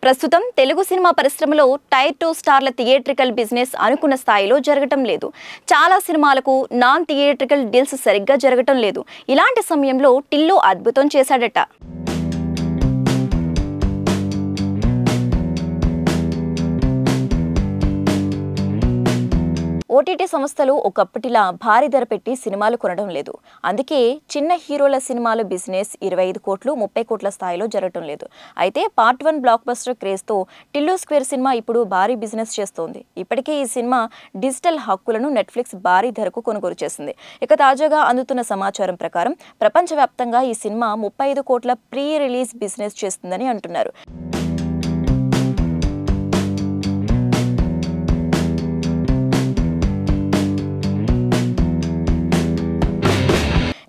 ప్రస్తుతం తెలుగు సినిమా పరిశ్రమలో tyre 2 స్టార్ల theatrical business అనుకున్న స్థాయిలో జరగటం లేదు. చాలా సినిమాలకు నాన్ థియేట్రికల్ డీల్స్ సరిగ్గా జరగటం లేదు. ఇలాంటి సమయంలో టిల్లు అద్భుతం చేశాడట. ఓటీటీ సంస్థలు ఒకప్పటిలా భారీ ధర పెట్టి సినిమాలు కొనడం లేదు. అందుకే చిన్న హీరోల సినిమాల బిజినెస్ 25 కోట్లు 30 కోట్ల స్థాయిలో జరగటం లేదు. అయితే పార్ట్ 1 బ్లాక్ బస్టర్ క్రేజ్తో టిల్లు స్క్వేర్ సినిమా ఇప్పుడు భారీ బిజినెస్ చేస్తోంది. ఇప్పటికే ఈ సినిమా డిజిటల్ హక్కులను నెట్ఫ్లిక్స్ భారీ ధరకు కొనుగోలు చేసింది. ఇక తాజాగా అందుతున్న సమాచారం ప్రకారం ప్రపంచవ్యాప్తంగా ఈ సినిమా 35 కోట్ల ప్రీ రిలీజ్ బిజినెస్ చేస్తుందని అంటున్నారు.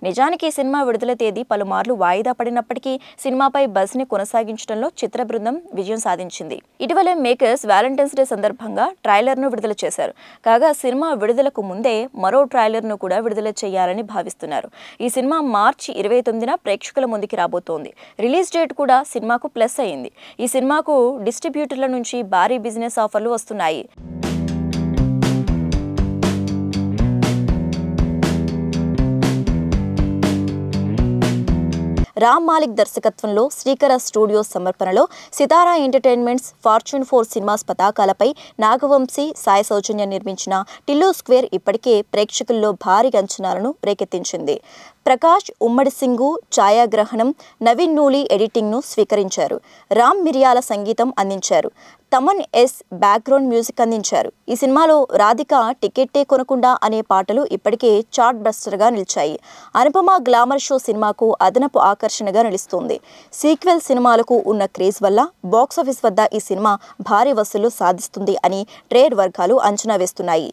నిజానికి ఈ సినిమా విడుదల తేదీ పలుమార్లు వాయిదా పడినప్పటికీ సినిమాపై బజ్ ని కొనసాగించడంలో చిత్ర బృందం విజయం సాధించింది. ఇటీవలే మేకర్స్ వ్యాలంటైన్స్ డే సందర్భంగా ట్రైలర్ ను విడుదల చేశారు. కాగా సినిమా విడుదలకు ముందే మరో ట్రైలర్ ను కూడా విడుదల చేయాలని భావిస్తున్నారు. ఈ సినిమా మార్చి 29న ప్రేక్షకుల ముందుకి రాబోతోంది. రిలీజ్ డేట్ కూడా సినిమాకు ప్లస్ అయింది. ఈ సినిమాకు డిస్ట్రిబ్యూటర్ల నుంచి భారీ బిజినెస్ ఆఫర్లు వస్తున్నాయి. రామ్ మాలిక్ దర్శకత్వంలో శ్రీకర స్టూడియోస్ సమర్పణలో సితారా ఎంటర్టైన్మెంట్స్, ఫార్చ్యూన్ 4 సినిమాస్ పతాకాలపై నాగవంశీ, సాయి సౌజన్య నిర్మించిన టిల్లు స్క్వేర్ ఇప్పటికే ప్రేక్షకుల్లో భారీ అంచనాలను రేకెత్తించింది. ప్రకాష్ ఉమ్మడి సింగు ఛాయాగ్రహణం, నవీన్ నూలి ఎడిటింగ్ను స్వీకరించారు. రామ్ మిరియాల సంగీతం అందించారు. తమన్ ఎస్ బ్యాక్గ్రౌండ్ మ్యూజిక్ అందించారు. ఈ సినిమాలో రాధిక టికెట్టే కొనకుండా అనే పాటలు ఇప్పటికే చార్ట్ బస్టర్గా నిలిచాయి. అనుపమ గ్లామర్ షో సినిమాకు అదనపు ఆకర్షణగా నిలుస్తుంది. సీక్వెల్ సినిమాలకు ఉన్న క్రేజ్ వల్ల బాక్సాఫీస్ వద్ద ఈ సినిమా భారీ వసూళ్లు సాధిస్తుంది అని ట్రేడ్ వర్గాలు అంచనా వేస్తున్నాయి.